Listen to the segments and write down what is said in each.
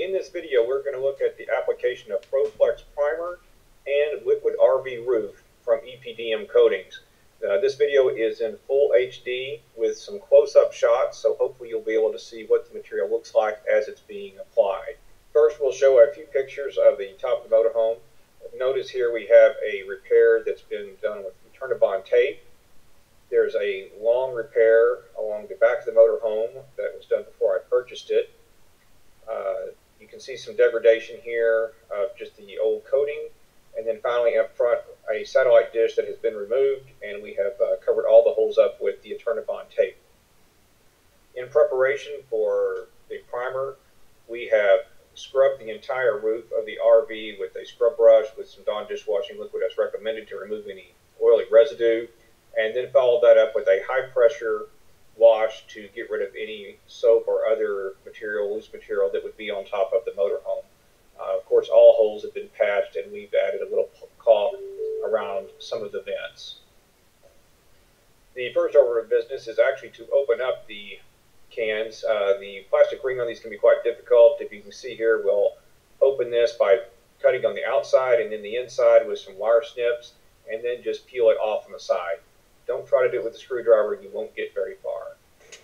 In this video, we're going to look at the application of ProFlex primer and liquid RV roof from EPDM coatings. This video is in full HD with some close-up shots, so hopefully you'll be able to see what the material looks like as it's being applied. First, we'll show a few pictures of the top of the motorhome. Notice here we have a repair that's been done with Turnabond tape. There's a long repair along the back of the motorhome that was done before I purchased it. You can see some degradation here of just the old coating, and then finally up front a satellite dish that has been removed, and we have covered all the holes up with the Turnabond tape. In preparation for the primer, we have scrubbed the entire roof of the RV with a scrub brush with some Dawn dishwashing liquid as recommended to remove any oily residue, and then followed that up with a high pressure wash to get rid of any soap or other material, loose material that would be on top of the motorhome. Of course, all holes have been patched, and we've added a little caulk around some of the vents. The first order of business is actually to open up the cans. The plastic ring on these can be quite difficult. If you can see here, we'll open this by cutting on the outside and then the inside with some wire snips, and then just peel it off on the side. Don't try to do it with a screwdriver, you won't get very far.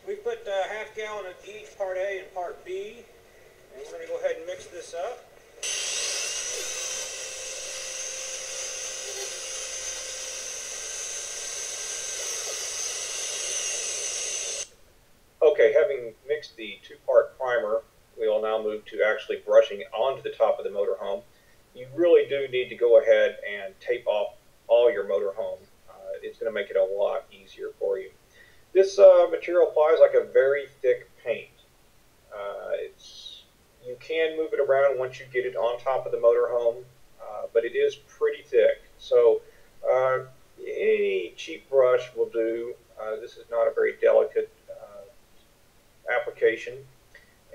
We put half gallon of each, part A and part B, and we're going to go ahead and mix this up. Okay, having mixed the two-part primer, we will now move to actually brushing onto the top of the motorhome. You really do need to go ahead and tape off all your motorhome. It's going to make it a lot easier for you. This material applies like a very thick paint. You can move it around once you get it on top of the motorhome, but it is pretty thick. So any cheap brush will do. This is not a very delicate application,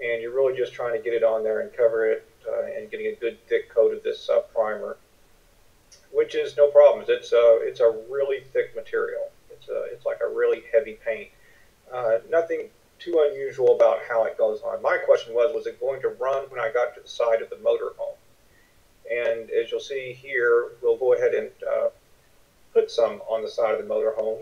and you're really just trying to get it on there and cover it and getting a good thick coat of this primer, which is no problem. It's a really thick material. It's like a really heavy paint. Nothing too unusual about how it goes on. My question was it going to run when I got to the side of the motorhome? And as you'll see here, we'll go ahead and put some on the side of the motorhome.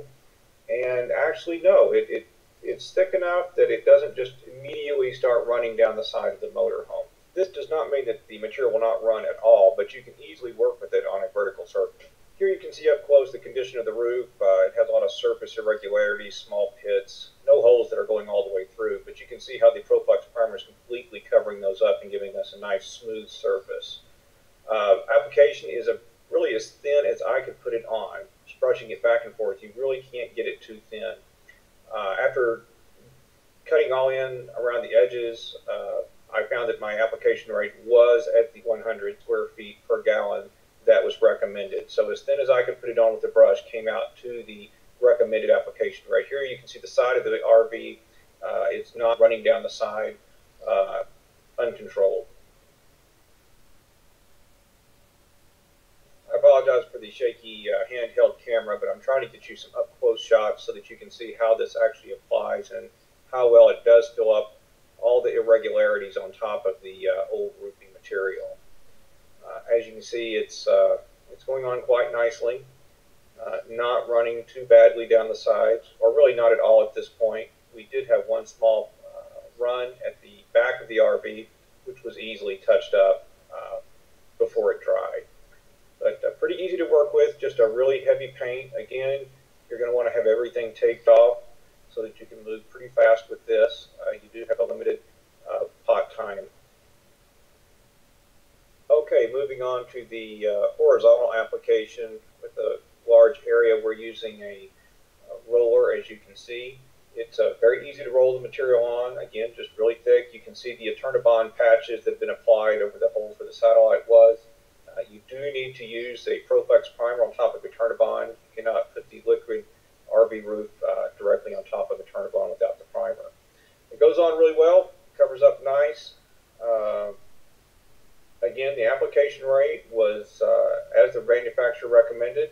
And actually, no, it's thick enough that it doesn't just immediately start running down the side of the motorhome. This does not mean that the material will not run at all, but you can easily work with it on a vertical surface. Here you can see up close the condition of the roof. It has a lot of surface irregularities, small pits, no holes that are going all the way through, but you can see how the ProFlex primer is completely covering those up and giving us a nice smooth surface. Application is really as thin as I could put it on. Just brushing it back and forth, you really can't get it too thin. After cutting all in around the edges, I found that my application rate was at the 100 square feet per gallon that was recommended. So as thin as I could put it on with the brush came out to the recommended application rate. Here you can see the side of the RV. It's not running down the side uncontrolled. I apologize for the shaky handheld camera, but I'm trying to get you some up-close shots so that you can see how this actually applies and how well it does fill up all the irregularities on top of the old roofing material. As you can see, it's going on quite nicely, not running too badly down the sides, or really not at all at this point. We did have one small run at the back of the RV, which was easily touched up before it dried. But pretty easy to work with, just a really heavy paint. Again, you're going to want to have everything taped off so that you can move pretty fast with this. You do have a limited pot time. Okay, moving on to the horizontal application with a large area. We're using a roller, as you can see. It's very easy to roll the material on. Again, just really thick. You can see the Turnabond patches that have been applied over the holes where the satellite was. You do need to use a ProFlex primer on top of your Turnabond. You cannot put the liquid RV roof directly on top of the Turnabond without the primer. It goes on really well, covers up nice. Again, the application rate was, as the manufacturer recommended,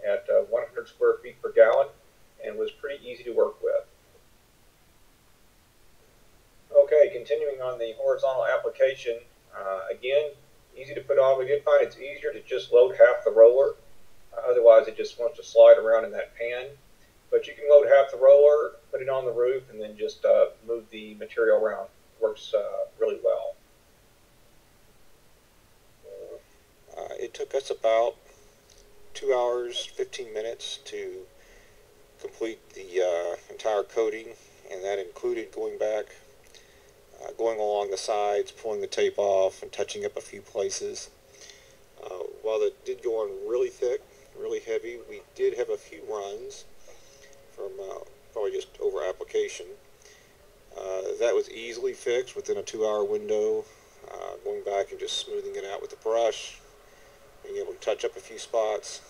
at 100 square feet per gallon, and was pretty easy to work with. Okay, continuing on the horizontal application, again, easy to put on. We did find it's easier to just load half the roller. Otherwise, it just wants to slide around in that pan. But you can load half the roller, put it on the roof, and then just move the material around. Works really well. It took us about 2 hours, 15 minutes to complete the entire coating, and that included going back, going along the sides, pulling the tape off, and touching up a few places. While it did go on really thick, really heavy, we did have a few runs from probably just over application. That was easily fixed within a 2-hour window, going back and just smoothing it out with the brush, being able to touch up a few spots.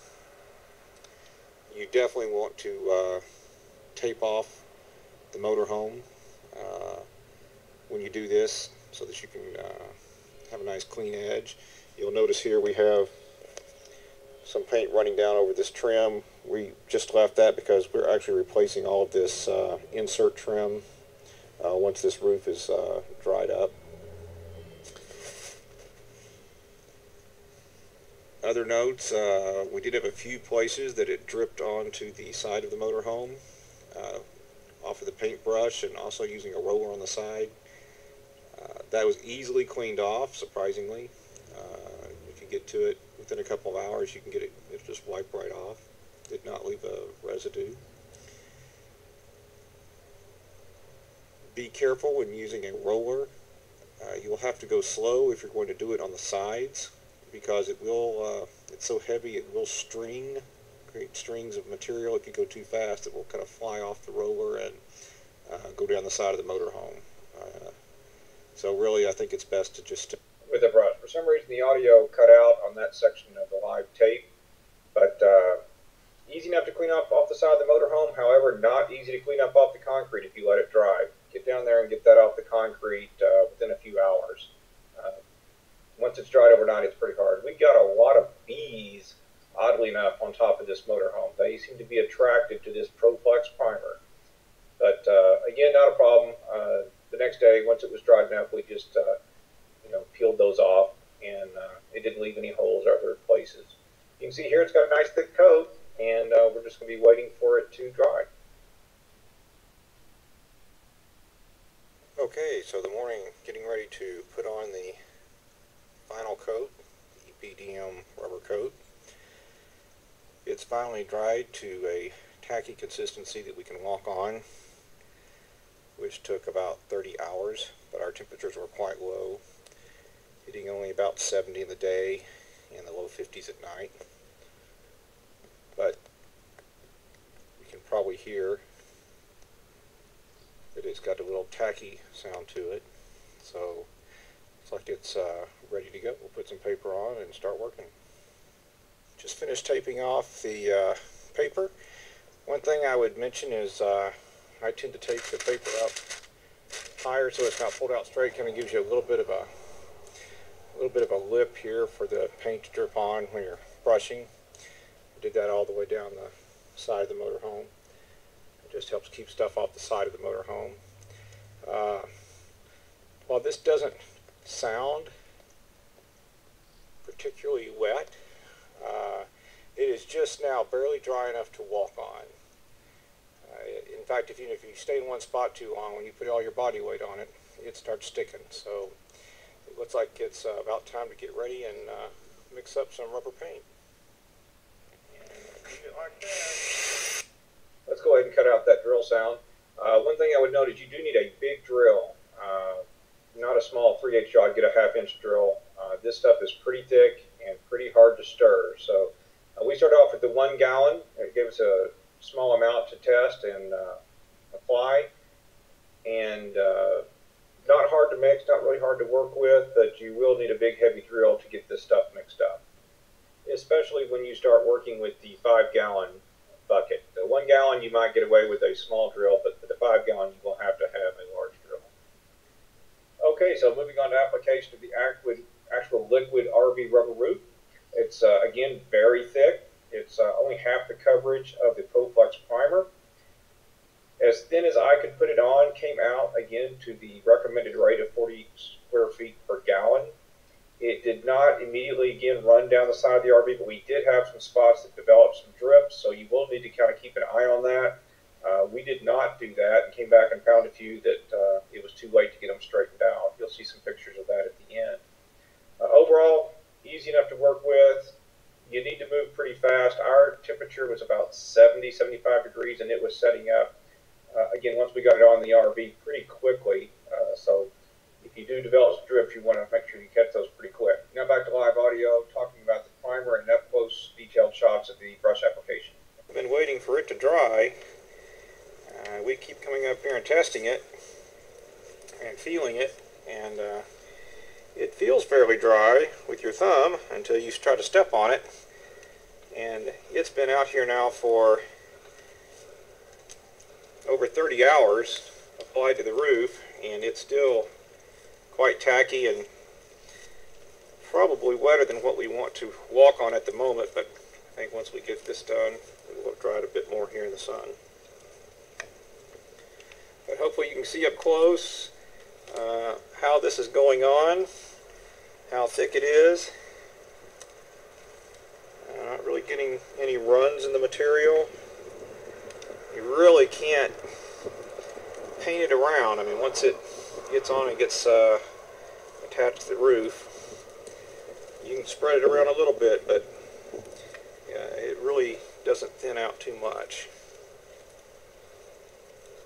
You definitely want to tape off the motorhome when you do this so that you can have a nice clean edge. You'll notice here we have some paint running down over this trim. We just left that because we're actually replacing all of this insert trim once this roof is dried up. Other notes, we did have a few places that it dripped onto the side of the motorhome off of the paintbrush, and also using a roller on the side. That was easily cleaned off, surprisingly. If you get to it within a couple of hours, you can get it, it'll just wipe right off. Did not leave a residue. Be careful when using a roller. You'll have to go slow if you're going to do it on the sides, because it will, it's so heavy it will create strings of material. If you go too fast, it will kind of fly off the roller and go down the side of the motorhome. So really, I think it's best to just... With a brush. For some reason, the audio cut out on that section of the live tape, but easy enough to clean up off the side of the motorhome. However, not easy to clean up off the concrete if you let it dry. Get down there and get that off the concrete within a few hours. Once it's dried overnight, it's pretty hard. We got a lot of bees, oddly enough, on top of this motorhome. They seem to be attracted to this ProFlex primer. But again, not a problem. The next day, once it was dried enough, we just peeled those off, and it didn't leave any holes or other places. You can see here it's got a nice thick coat, and we're just going to be waiting for it to dry. Okay, so the morning, getting ready to put on the final coat, the EPDM rubber coat. It's finally dried to a tacky consistency that we can walk on, which took about 30 hours, but our temperatures were quite low, hitting only about 70 in the day and the low 50s at night. But you can probably hear that it's got a little tacky sound to it, so it's like it's ready to go. We'll put some paper on and start working. Just finished taping off the paper. One thing I would mention is I tend to tape the paper up higher so it's not pulled out straight. Kind of gives you a little bit of a lip here for the paint to drip on when you're brushing. I did that all the way down the side of the motorhome. It just helps keep stuff off the side of the motorhome. While this doesn't sound particularly wet, it is just now barely dry enough to walk on. In fact, if you stay in one spot too long, when you put all your body weight on it, it starts sticking. So it looks like it's about time to get ready and mix up some rubber paint. Like that. Let's go ahead and cut out that drill sound. One thing I would note is you do need a big drill, not a small 3/8 jaw. Get a 1/2-inch drill. This stuff is pretty thick and pretty hard to stir. So we started off with the 1 gallon. It gave us a small amount to test and apply, and not hard to mix, not really hard to work with, but you will need a big heavy drill to get this stuff mixed up, especially when you start working with the 5-gallon bucket. The 1 gallon you might get away with a small drill, but for the 5-gallon you will have to have a large drill. Okay, so moving on to application of the actual liquid RV rubber roof. It's again very thick. It's only half the coverage of the ProFlex primer. as thin as I could put it on, came out again to the recommended rate of 40 square feet per gallon. It did not immediately again run down the side of the RV, but we did have some spots that developed some drips, so you will need to kind of keep an eye on that. We did not do that and came back and found a few that it was too late to get them straightened out. You'll see some pictures of that at the end. Overall, easy enough to work with. You need to move pretty fast. Our temperature was about 70, 75 degrees, and it was setting up, again, once we got it on the RV pretty quickly. So if you do develop some drips, you want to make sure you catch those pretty quick. Now back to live audio, talking about the primer and up-close detailed shots of the brush application. I've been waiting for it to dry. We keep coming up here and testing it and feeling it, and it feels fairly dry with your thumb until you try to step on it. And it's been out here now for over 30 hours applied to the roof, and it's still quite tacky and probably wetter than what we want to walk on at the moment, but I think once we get this done, we'll dry it a bit more here in the sun. But hopefully you can see up close how this is going on, how thick it is. Not really getting any runs in the material. You really can't paint it around. I mean, once it gets on and gets attached to the roof, you can spread it around a little bit, but it really doesn't thin out too much.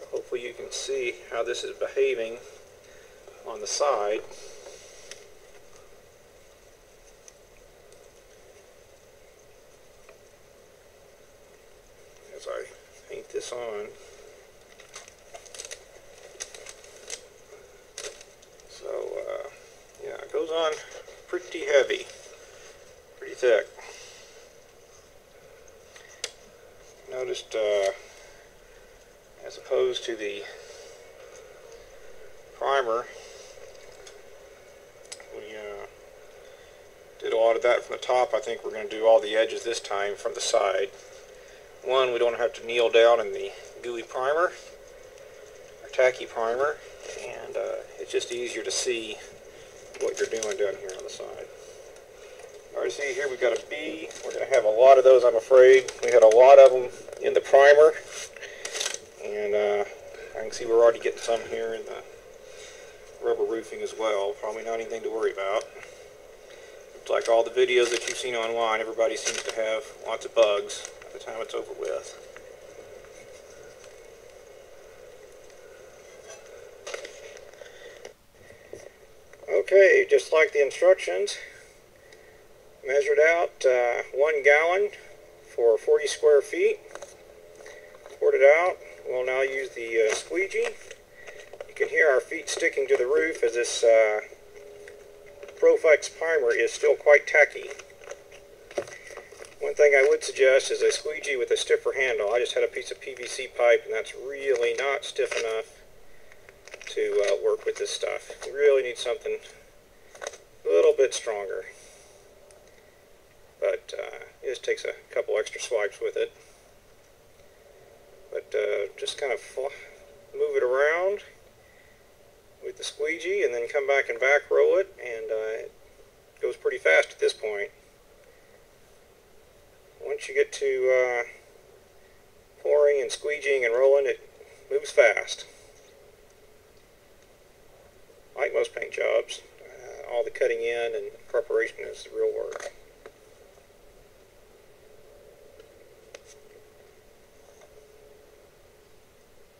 So hopefully you can see how this is behaving on the side. As I paint this on. So, yeah, it goes on pretty heavy, pretty thick. Noticed, as opposed to the primer, we did a lot of that from the top. I think we're going to do all the edges this time from the side. One, we don't have to kneel down in the gooey primer, or tacky primer, and it's just easier to see what you're doing down here on the side. Alright, see here we've got a B. We're going to have a lot of those, I'm afraid. We had a lot of them in the primer, and I can see we're already getting some here in the rubber roofing as well. Probably not anything to worry about. It's like all the videos that you've seen online, everybody seems to have lots of bugs by the time it's over with. Okay, just like the instructions, measured out 1 gallon for 40 square feet. Poured it out. We'll now use the squeegee. You can hear our feet sticking to the roof as this ProFlex primer is still quite tacky. One thing I would suggest is a squeegee with a stiffer handle. I just had a piece of PVC pipe, and that's really not stiff enough to work with this stuff. You really need something a little bit stronger. But it just takes a couple extra swipes with it. But just kind of move it around with the squeegee and then come back and back roll it, and it goes pretty fast at this point. Once you get to pouring and squeegeeing and rolling, it moves fast. Like most paint jobs, all the cutting in and preparation is the real work.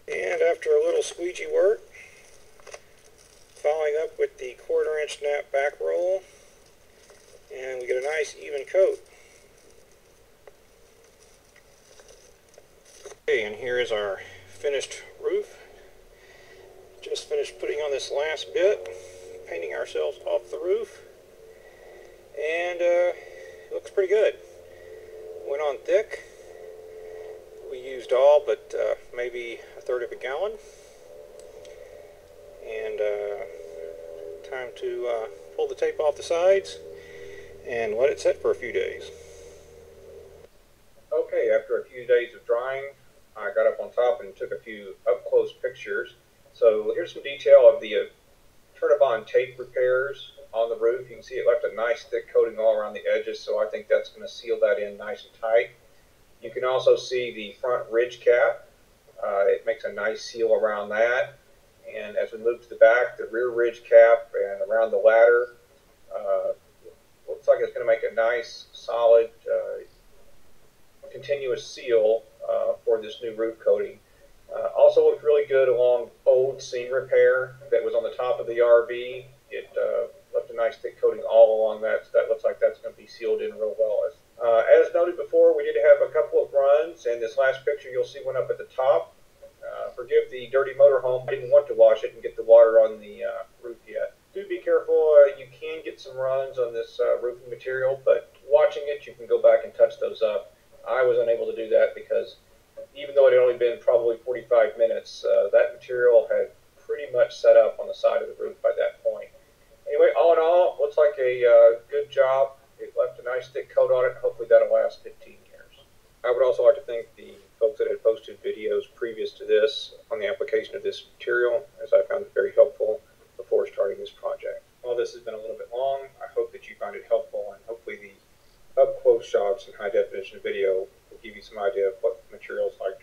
And after a little squeegee work, following up with the 1/4 inch snap back roll, and we get a nice even coat. Okay, and here is our finished roof. Just finished putting on this last bit, painting ourselves off the roof, and it looks pretty good. Went on thick. We used all but maybe 1/3 of a gallon, and time to pull the tape off the sides and let it set for a few days. Okay, after a few days of drying, I got up on top and took a few up-close pictures. So here's some detail of the Turnabond tape repairs on the roof. You can see it left a nice thick coating all around the edges, so I think that's going to seal that in nice and tight. You can also see the front ridge cap. It makes a nice seal around that. And as we move to the back, the rear ridge cap and around the ladder, looks like it's going to make a nice, solid, continuous seal for this new roof coating. Also looked really good along old seam repair that was on the top of the RV. It left a nice thick coating all along that, so that looks like that's going to be sealed in real well. As noted before, we did have a couple of runs, and this last picture you'll see one up at the top. Forgive the dirty motorhome. I didn't want to wash it and get the water on the roof yet. Do be careful. You can get some runs on this roofing material, but watching it, you can go back and touch those up. I was unable to do that because even though it had only been probably 45 minutes, that material had pretty much set up on the side of the roof by that point. Anyway, all in all, looks like a good job. It left a nice thick coat on it. Hopefully that'll last 15 years. I would also like to thank the folks that had posted videos previous to this on the application of this material, as I found it very helpful before starting this project. While this has been a little bit long, I hope that you find it helpful, and hopefully the up-close shots and high-definition video will give you some idea of what the material is like